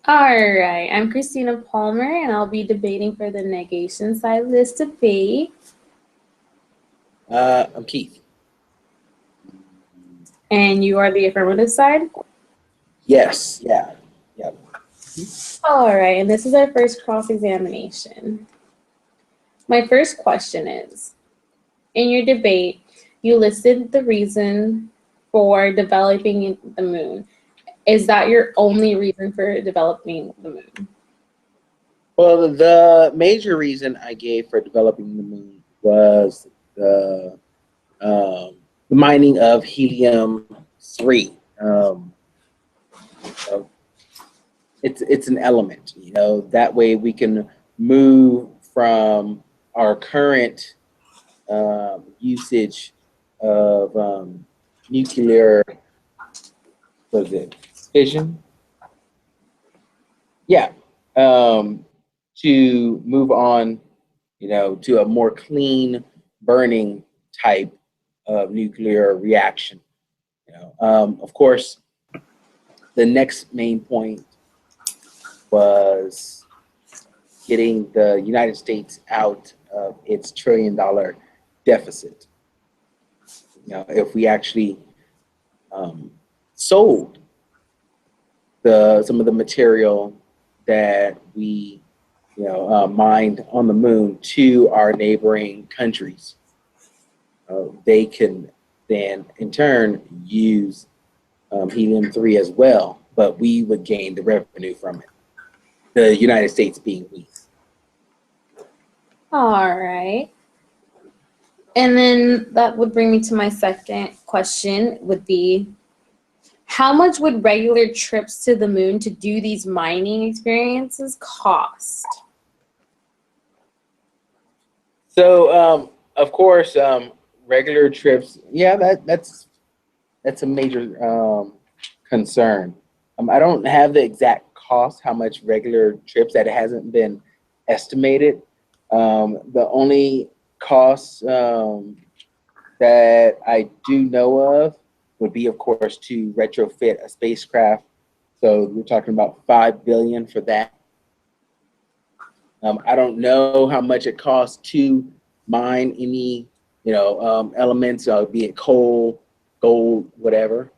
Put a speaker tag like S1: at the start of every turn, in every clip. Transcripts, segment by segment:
S1: All right, I'm Christina Palmer, and I'll be debating for the negation side of this debate.
S2: I'm Keith.
S1: And you are the affirmative side?
S2: Yes, yeah, yeah.
S1: All right, and this is our first cross examination. My first question is, in your debate, you listed the reason for developing the moon. Is that your only reason for developing the moon?
S2: Well, the major reason I gave for developing the moon was the mining of helium 3. So it's an element, That way we can move from our current usage of nuclear, was it fission? Yeah, um, to move on, to a more clean burning type of nuclear reaction. Of course, the next main point was getting the United States out of its $1 trillion deficit. If we actually sold some of the material that we mined on the moon to our neighboring countries, they can then in turn use helium-3 as well, but we would gain the revenue from it, the United States being we.
S1: All right. And then that would bring me to my second question would be, how much would regular trips to the moon to do these mining experiences cost?
S2: So, of course, regular trips, yeah, that's a major concern. I don't have the exact cost, how much regular trips, that hasn't been estimated. The only costs that I do know of would be, of course, to retrofit a spacecraft. So we're talking about $5 billion for that. I don't know how much it costs to mine any, elements, be it coal, gold, whatever.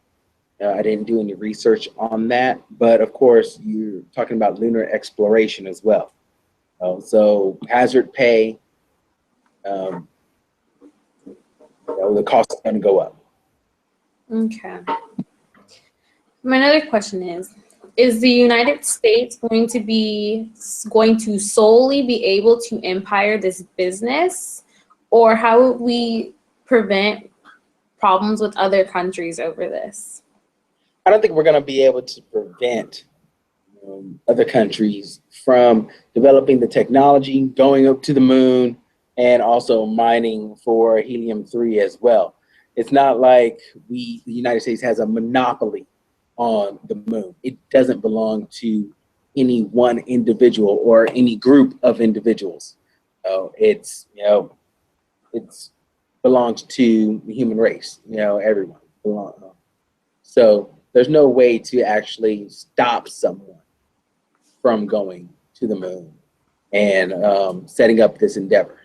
S2: I didn't do any research on that, but of course, you're talking about lunar exploration as well. So hazard pay, um, the cost is going to go up.
S1: Okay. My other question is the United States going to solely be able to empire this business, or how would we prevent problems with other countries over this?
S2: I don't think we're going to be able to prevent other countries from developing the technology, going up to the moon, and also mining for helium-3 as well. It's not like the United States has a monopoly on the moon. It doesn't belong to any one individual or any group of individuals. It's belongs to the human race. Everyone belongs. So there's no way to actually stop someone from going to the moon and setting up this endeavor.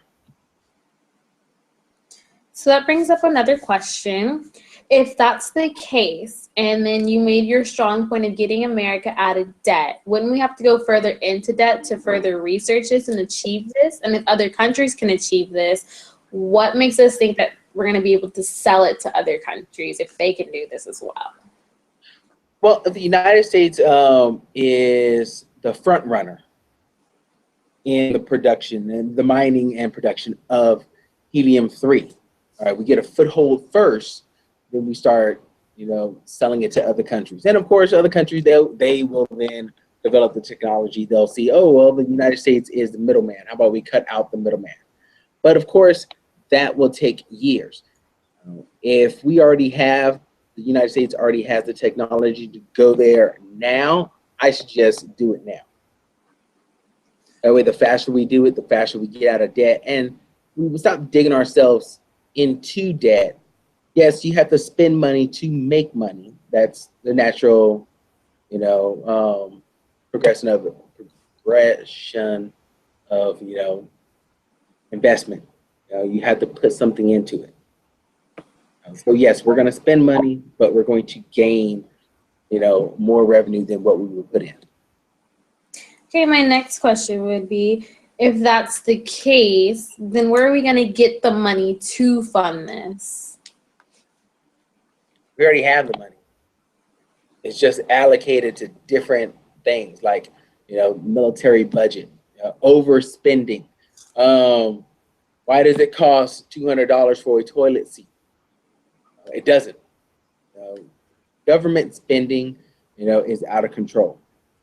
S1: So that brings up another question. If that's the case, and then you made your strong point of getting America out of debt, wouldn't we have to go further into debt to further research this and achieve this? And if other countries can achieve this, what makes us think that we're going to be able to sell it to other countries if they can do this as well?
S2: Well, the United States is the front runner in the production and the mining and production of helium-3. All right, we get a foothold first, then we start, selling it to other countries. And of course, other countries, they will then develop the technology. They'll see, oh, well, the United States is the middleman. How about we cut out the middleman? But of course, that will take years. If we already have, the United States already has the technology to go there now, I suggest do it now. That way, the faster we do it, the faster we get out of debt, and we will stop digging ourselves into debt. Yes, you have to spend money to make money. That's the natural, progression of investment. You have to put something into it. So yes, we're going to spend money, but we're going to gain more revenue than what we would put in.
S1: Okay, my next question would be, if that's the case, then where are we going to get the money to fund this?
S2: We already have the money. It's just allocated to different things like, military budget, overspending. Why does it cost $200 for a toilet seat? It doesn't. Government spending, is out of control.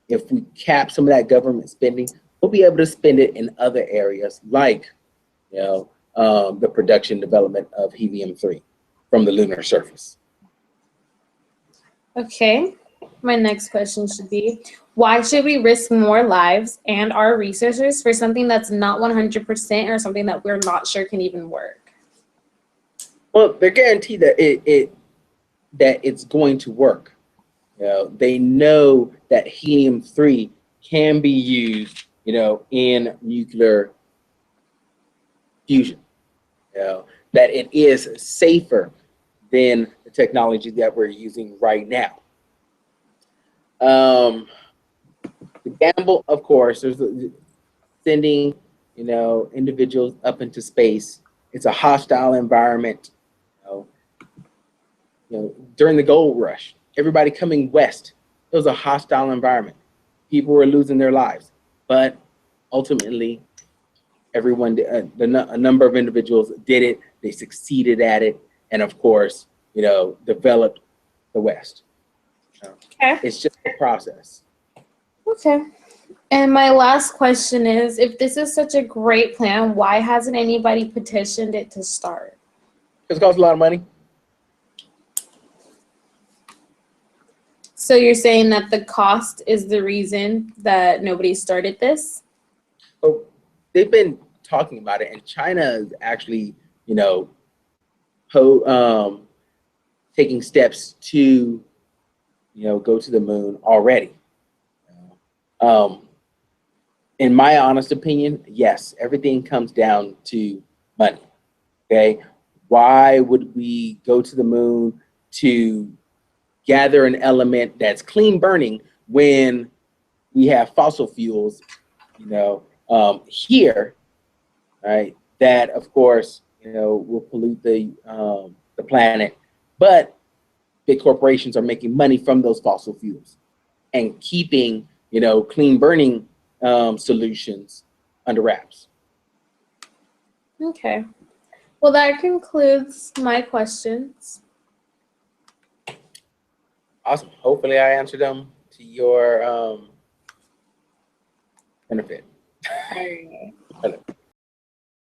S2: If we cap some of that government spending, we'll be able to spend it in other areas like, the production development of helium-3 from the lunar surface.
S1: Okay, my next question should be, why should we risk more lives and our resources for something that's not 100% or something that we're not sure can even work?
S2: Well, they're guaranteed that it's going to work. They know that helium-3 can be used, in nuclear fusion. That it is safer than the technology that we're using right now. The gamble, of course, there's sending, individuals up into space. It's a hostile environment. During the gold rush, everybody coming west, it was a hostile environment. People were losing their lives, but ultimately, everyone, a number of individuals did it. They succeeded at it, and of course, developed the West.
S1: Okay.
S2: It's just a process.
S1: Okay. And my last question is, if this is such a great plan, why hasn't anybody petitioned it to start?
S2: Because it costs a lot of money.
S1: So you're saying that the cost is the reason that nobody started this?
S2: Oh, they've been talking about it, and China is actually, taking steps to, go to the moon already. In my honest opinion, yes, everything comes down to money. Okay, why would we go to the moon to gather an element that's clean burning when we have fossil fuels, here, right? That of course, will pollute the planet, but big corporations are making money from those fossil fuels and keeping, clean burning solutions under wraps.
S1: Okay. Well, that concludes my questions.
S2: Awesome. Hopefully I answered them to your benefit.